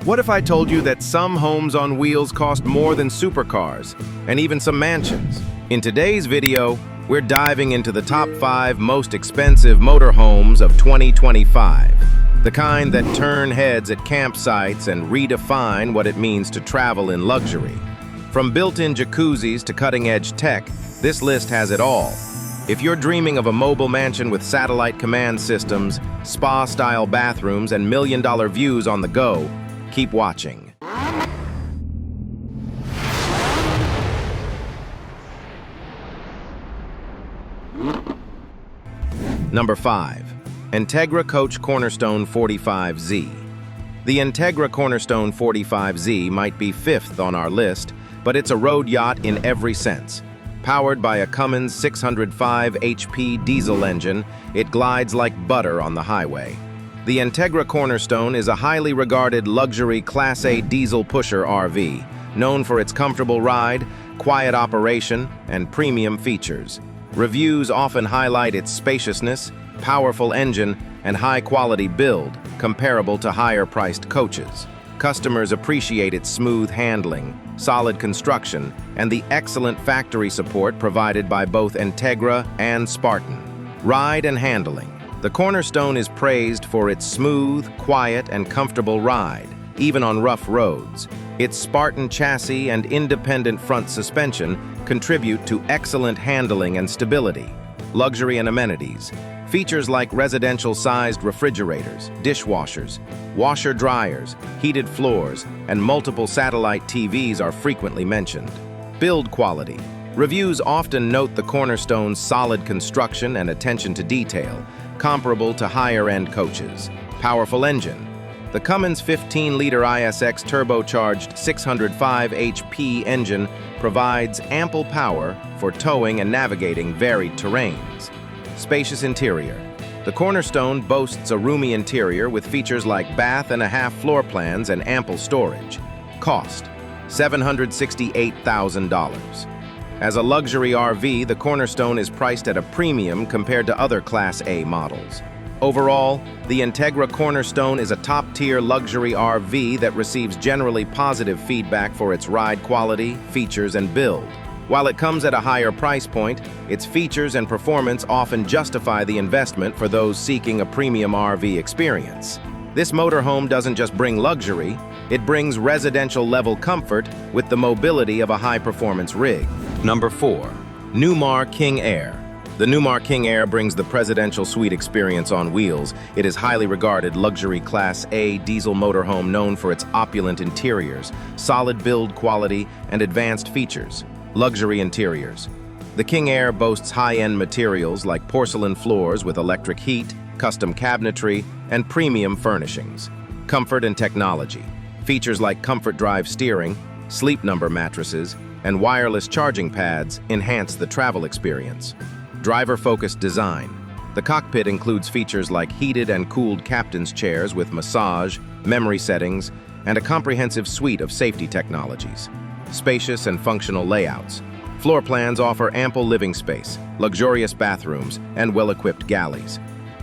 What if I told you that some homes on wheels cost more than supercars, and even some mansions? In today's video, we're diving into the top 5 most expensive motorhomes of 2025. The kind that turn heads at campsites and redefine what it means to travel in luxury. From built-in jacuzzis to cutting-edge tech, this list has it all. If you're dreaming of a mobile mansion with satellite command systems, spa-style bathrooms, and million-dollar views on the go, keep watching. Number 5. Integra Cornerstone 45Z. The Integra Cornerstone 45Z might be 5th on our list, but it's a road yacht in every sense. Powered by a Cummins 605 HP diesel engine, it glides like butter on the highway. The Integra Cornerstone is a highly regarded luxury Class A diesel pusher RV, known for its comfortable ride, quiet operation, and premium features. Reviews often highlight its spaciousness, powerful engine, and high-quality build, comparable to higher-priced coaches. Customers appreciate its smooth handling, solid construction, and the excellent factory support provided by both Integra and Spartan. Ride and handling. The Cornerstone is praised for its smooth, quiet, and comfortable ride, even on rough roads. Its Spartan chassis and independent front suspension contribute to excellent handling and stability. Luxury and amenities. Features like residential-sized refrigerators, dishwashers, washer-dryers, heated floors, and multiple satellite TVs are frequently mentioned. Build quality. Reviews often note the Cornerstone's solid construction and attention to detail, comparable to higher-end coaches. Powerful engine. The Cummins 15-liter ISX turbocharged 605 HP engine provides ample power for towing and navigating varied terrains. Spacious interior. The Cornerstone boasts a roomy interior with features like bath-and-a-half floor plans and ample storage. Cost: $768,000. As a luxury RV, the Cornerstone is priced at a premium compared to other Class A models. Overall, the Integra Cornerstone is a top-tier luxury RV that receives generally positive feedback for its ride quality, features, and build. While it comes at a higher price point, its features and performance often justify the investment for those seeking a premium RV experience. This motorhome doesn't just bring luxury, it brings residential-level comfort with the mobility of a high-performance rig. Number 4. Numar King Air. The Numar King Air brings the presidential suite experience on wheels. It is highly regarded luxury Class A diesel motorhome known for its opulent interiors, solid build quality, and advanced features. Luxury interiors. The King Air boasts high-end materials like porcelain floors with electric heat, custom cabinetry, and premium furnishings. Comfort and technology. Features like comfort drive steering, sleep number mattresses, and wireless charging pads enhance the travel experience. Driver-focused design. The cockpit includes features like heated and cooled captain's chairs with massage, memory settings, and a comprehensive suite of safety technologies. Spacious and functional layouts. Floor plans offer ample living space, luxurious bathrooms, and well-equipped galleys.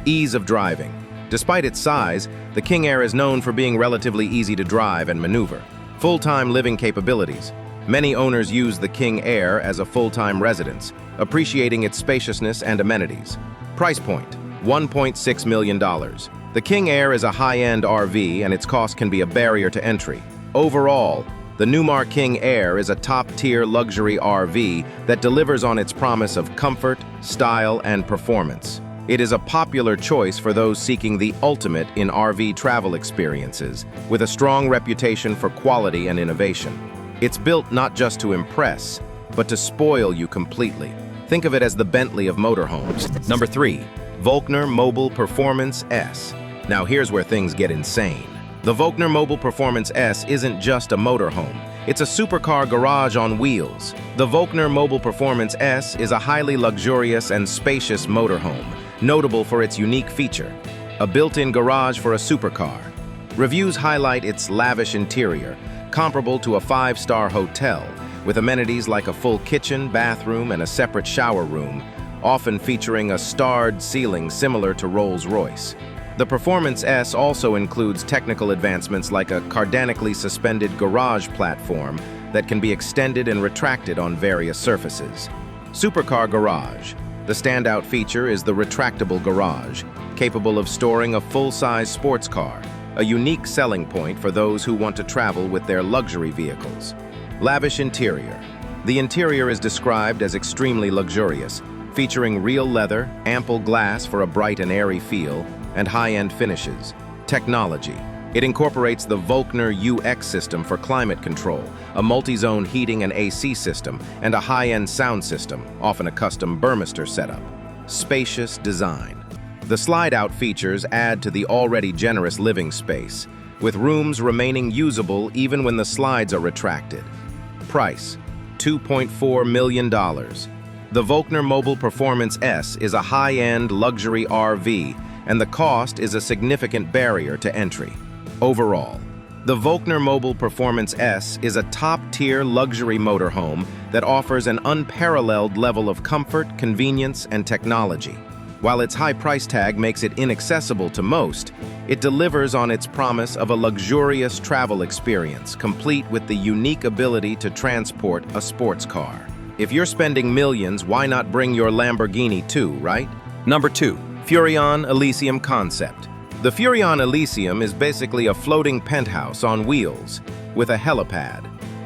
Ease of driving. Despite its size, the King Air is known for being relatively easy to drive and maneuver. Full-time living capabilities. Many owners use the King Air as a full-time residence, appreciating its spaciousness and amenities. Price point: $1.6 million. The King Air is a high-end RV, and its cost can be a barrier to entry. Overall, the Numar King Air is a top-tier luxury RV that delivers on its promise of comfort, style, and performance. It is a popular choice for those seeking the ultimate in RV travel experiences, with a strong reputation for quality and innovation. It's built not just to impress, but to spoil you completely. Think of it as the Bentley of motorhomes. Number 3. Volkner Mobil Performance S. Now here's where things get insane. The Volkner Mobil Performance S isn't just a motorhome. It's a supercar garage on wheels. The Volkner Mobil Performance S is a highly luxurious and spacious motorhome, notable for its unique feature: a built-in garage for a supercar. Reviews highlight its lavish interior, comparable to a 5-star hotel, with amenities like a full kitchen, bathroom, and a separate shower room, often featuring a starred ceiling similar to Rolls-Royce. The Performance S also includes technical advancements like a cardanically suspended garage platform that can be extended and retracted on various surfaces. Supercar Garage. The standout feature is the retractable garage, capable of storing a full-size sports car, a unique selling point for those who want to travel with their luxury vehicles. Lavish interior. The interior is described as extremely luxurious, featuring real leather, ample glass for a bright and airy feel, and high-end finishes. Technology. It incorporates the Volkner UX system for climate control, a multi-zone heating and AC system, and a high-end sound system, often a custom Burmester setup. Spacious design. The slide-out features add to the already generous living space, with rooms remaining usable even when the slides are retracted. Price: $2.4 million. The Volkner Mobil Performance S is a high-end luxury RV, and the cost is a significant barrier to entry. Overall, the Volkner Mobil Performance S is a top-tier luxury motorhome that offers an unparalleled level of comfort, convenience, and technology. While its high price tag makes it inaccessible to most, it delivers on its promise of a luxurious travel experience, complete with the unique ability to transport a sports car. If you're spending millions, why not bring your Lamborghini too, right? Number 2. Furrion Elysium Concept. The Furion Elysium is basically a floating penthouse on wheels, with a helipad.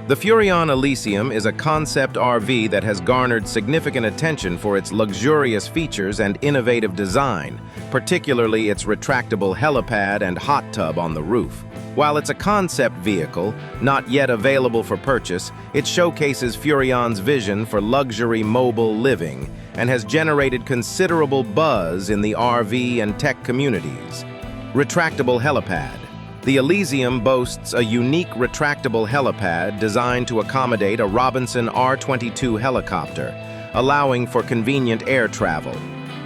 The Furion Elysium is a concept RV that has garnered significant attention for its luxurious features and innovative design, particularly its retractable helipad and hot tub on the roof. While it's a concept vehicle, not yet available for purchase, it showcases Furion's vision for luxury mobile living and has generated considerable buzz in the RV and tech communities. Retractable helipad. The Elysium boasts a unique retractable helipad designed to accommodate a Robinson R-22 helicopter, allowing for convenient air travel.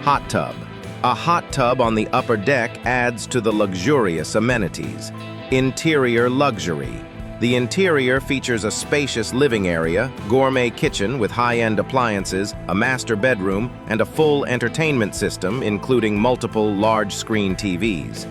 Hot tub. A hot tub on the upper deck adds to the luxurious amenities. Interior luxury. The interior features a spacious living area, gourmet kitchen with high-end appliances, a master bedroom, and a full entertainment system including multiple large-screen TVs.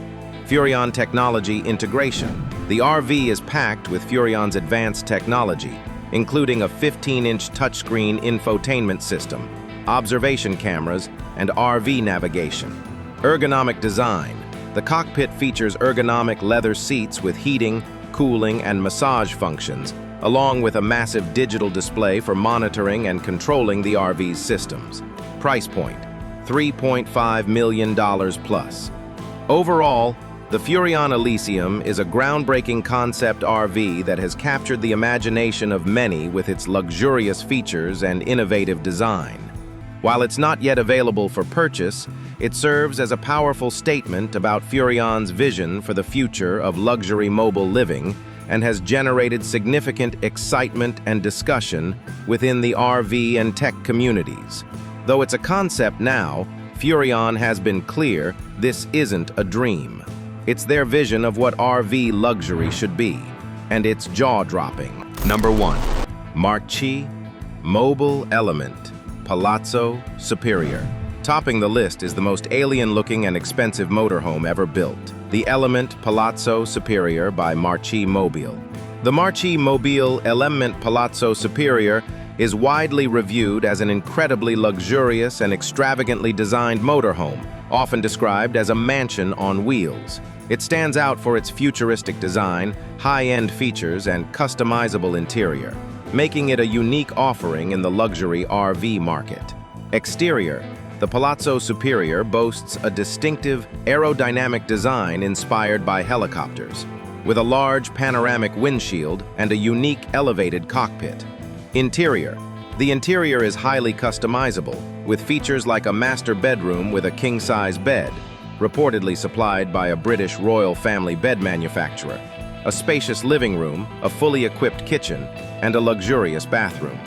Furion Technology Integration. The RV is packed with Furion's advanced technology, including a 15-inch touchscreen infotainment system, observation cameras, and RV navigation. Ergonomic design. The cockpit features ergonomic leather seats with heating, cooling, and massage functions, along with a massive digital display for monitoring and controlling the RV's systems. Price point: $3.5 million plus. Overall, the Furion Elysium is a groundbreaking concept RV that has captured the imagination of many with its luxurious features and innovative design. While it's not yet available for purchase, it serves as a powerful statement about Furion's vision for the future of luxury mobile living and has generated significant excitement and discussion within the RV and tech communities. Though it's a concept now, Furion has been clear this isn't a dream. It's their vision of what RV luxury should be, and it's jaw-dropping. Number 1. Marchi, Mobil EleMMent, Palazzo, Superior. Topping the list is the most alien-looking and expensive motorhome ever built, the EleMMent Palazzo Superior by Marchi Mobil. The Marchi Mobil EleMMent Palazzo Superior is widely reviewed as an incredibly luxurious and extravagantly designed motorhome, often described as a mansion on wheels. It stands out for its futuristic design, high-end features, and customizable interior, making it a unique offering in the luxury RV market. Exterior. The Palazzo Superior boasts a distinctive aerodynamic design inspired by helicopters, with a large panoramic windshield and a unique elevated cockpit. Interior. The interior is highly customizable, with features like a master bedroom with a king-size bed, reportedly supplied by a British royal family bed manufacturer, a spacious living room, a fully equipped kitchen, and a luxurious bathroom.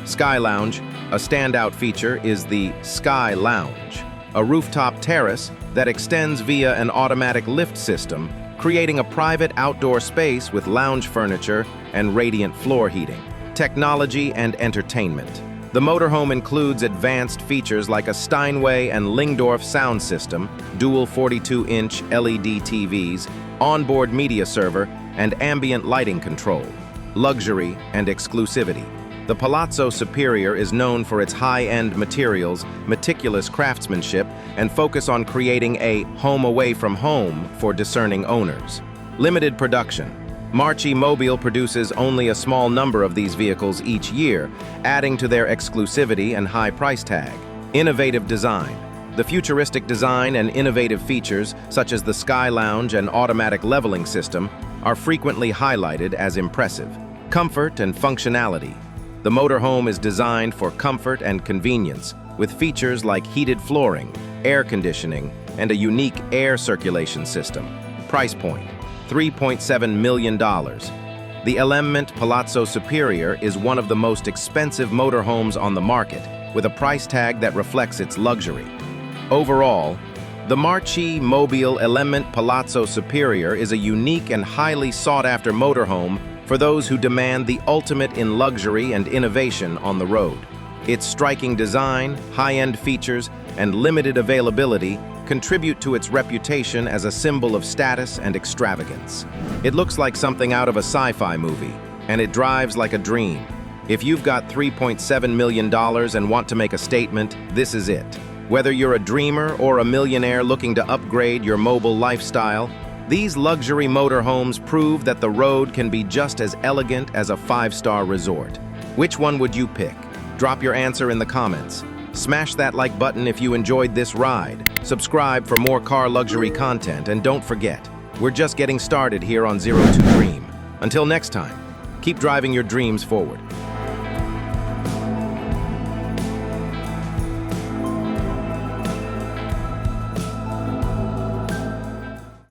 Sky Lounge. A standout feature is the Sky Lounge, a rooftop terrace that extends via an automatic lift system, creating a private outdoor space with lounge furniture and radiant floor heating. Technology and entertainment. The motorhome includes advanced features like a Steinway and Lingdorf sound system, dual 42-inch LED TVs, onboard media server, and ambient lighting control. Luxury and exclusivity. The Palazzo Superior is known for its high-end materials, meticulous craftsmanship, and focus on creating a home away from home for discerning owners. Limited production. Marchi Mobil produces only a small number of these vehicles each year, adding to their exclusivity and high price tag. Innovative design. The futuristic design and innovative features, such as the Sky Lounge and automatic leveling system, are frequently highlighted as impressive. Comfort and functionality. The motorhome is designed for comfort and convenience, with features like heated flooring, air conditioning, and a unique air circulation system. Price point: $3.7 million. The EleMMent Palazzo Superior is one of the most expensive motorhomes on the market, with a price tag that reflects its luxury. Overall, the Marchi Mobil EleMMent Palazzo Superior is a unique and highly sought-after motorhome for those who demand the ultimate in luxury and innovation on the road. Its striking design, high-end features, and limited availability contribute to its reputation as a symbol of status and extravagance. It looks like something out of a sci-fi movie, and it drives like a dream. If you've got $3.7 million and want to make a statement, this is it. Whether you're a dreamer or a millionaire looking to upgrade your mobile lifestyle, these luxury motorhomes prove that the road can be just as elegant as a five-star resort. Which one would you pick? Drop your answer in the comments. Smash that like button if you enjoyed this ride. Subscribe for more car luxury content, and don't forget, we're just getting started here on 02 Dream. Until next time, keep driving your dreams forward.